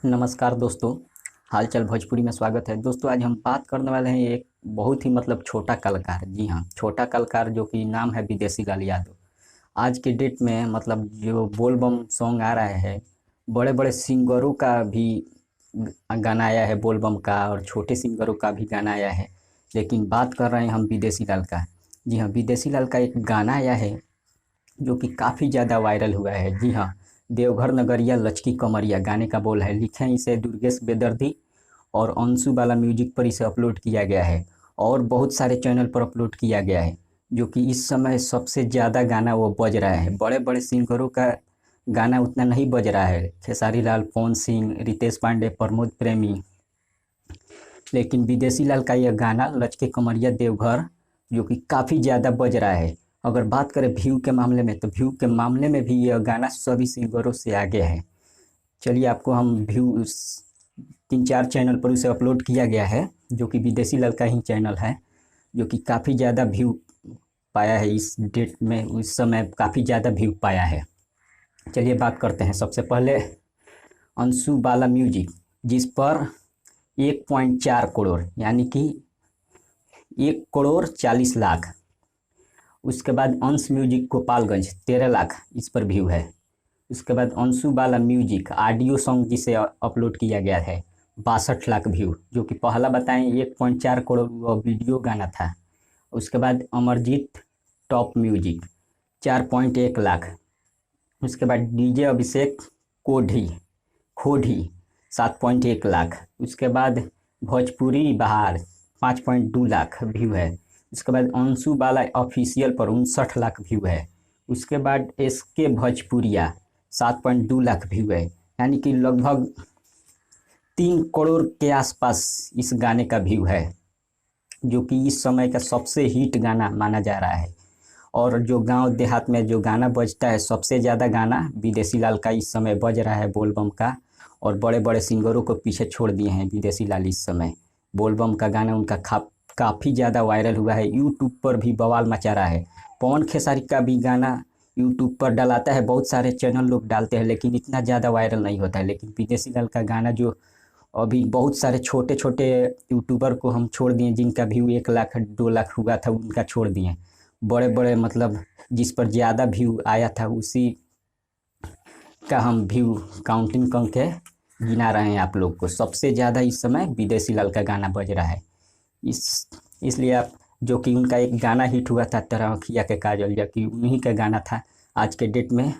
नमस्कार दोस्तों। हालचाल भोजपुरी में स्वागत है। दोस्तों आज हम बात करने वाले हैं एक बहुत ही छोटा कलाकार। जी हाँ, छोटा कलाकार जो कि नाम है विदेशी लाल यादव। आज के डेट में जो बोल बम सॉन्ग आ रहा है, बड़े बड़े सिंगरों का भी गाना आया है बोल बम का, और छोटे सिंगरों का भी गाना आया है। लेकिन बात कर रहे हैं हम विदेशी लाल का। जी हाँ, विदेशी लाल का एक गाना आया है जो कि काफ़ी ज़्यादा वायरल हुआ है। जी हाँ, देवघर नगरिया लचकी कमरिया गाने का बोल है। लिखे हैं इसे दुर्गेश बेदर्दी और अंशु बाला म्यूजिक पर इसे अपलोड किया गया है और बहुत सारे चैनल पर अपलोड किया गया है। जो कि इस समय सबसे ज़्यादा गाना वो बज रहा है। बड़े बड़े सिंगरों का गाना उतना नहीं बज रहा है, खेसारी लाल, पवन सिंह, रितेश पांडे, प्रमोद प्रेमी। लेकिन विदेशी लाल का यह गाना लचके कमरिया देवघर जो कि काफ़ी ज़्यादा बज रहा है। अगर बात करें व्यू के मामले में, तो व्यू के मामले में भी यह गाना सभी सिंगरों से आगे है। चलिए आपको हम व्यू 3-4 चैनल पर उसे अपलोड किया गया है, जो कि विदेशी लाल का ही चैनल है, जो कि काफ़ी ज़्यादा व्यू पाया है। इस डेट में उस समय काफ़ी ज़्यादा व्यू पाया है। चलिए बात करते हैं सबसे पहले अंशु बाला म्यूजिक, जिस पर 1.4 करोड़ यानी कि 1,40,00,000। उसके बाद अंश म्यूजिक गोपालगंज 13 लाख इस पर व्यू है। उसके बाद अंशु बाला म्यूजिक ऑडियो सॉन्ग जिसे अपलोड किया गया है 62 लाख व्यू, जो कि पहला बताएं 1.4 करोड़ वह वीडियो गाना था। उसके बाद अमरजीत टॉप म्यूजिक 4.1 लाख। उसके बाद डीजे अभिषेक कोढ़ी खोढ़ी 7.1 लाख। उसके बाद भोजपुरी बहार 5.2 लाख व्यू है। उसके बाद अंशु बाला ऑफिशियल पर 59 लाख व्यू है। उसके बाद SK भोजपुरिया 7.2 लाख व्यू है। यानी कि लगभग 3 करोड़ के आसपास इस गाने का व्यू है, जो कि इस समय का सबसे हिट गाना माना जा रहा है। और जो गांव देहात में जो गाना बजता है, सबसे ज़्यादा गाना विदेशी लाल का इस समय बज रहा है बोलबम का। और बड़े बड़े सिंगरों को पीछे छोड़ दिए हैं विदेशी लाल इस समय। बोलबम का गाना उनका काफ़ी ज़्यादा वायरल हुआ है, यूट्यूब पर भी बवाल मचा रहा है। पवन खेसारी का भी गाना यूट्यूब पर डलाता है, बहुत सारे चैनल लोग डालते हैं, लेकिन इतना ज़्यादा वायरल नहीं होता है। लेकिन विदेशी लाल का गाना जो अभी बहुत सारे छोटे छोटे यूट्यूबर को हम छोड़ दिए, जिनका व्यू 1 लाख 2 लाख हुआ था, उनका छोड़ दिए। बड़े बड़े जिस पर ज़्यादा व्यू आया था उसी का हम व्यू काउंटिंग करके गिना रहे हैं आप लोग को। सबसे ज़्यादा इस समय विदेशी लाल का गाना बज रहा है। इसलिए आप जो कि उनका एक गाना हिट हुआ था तेरा अखिया के काजल, जो कि उन्हीं का गाना था। आज के डेट में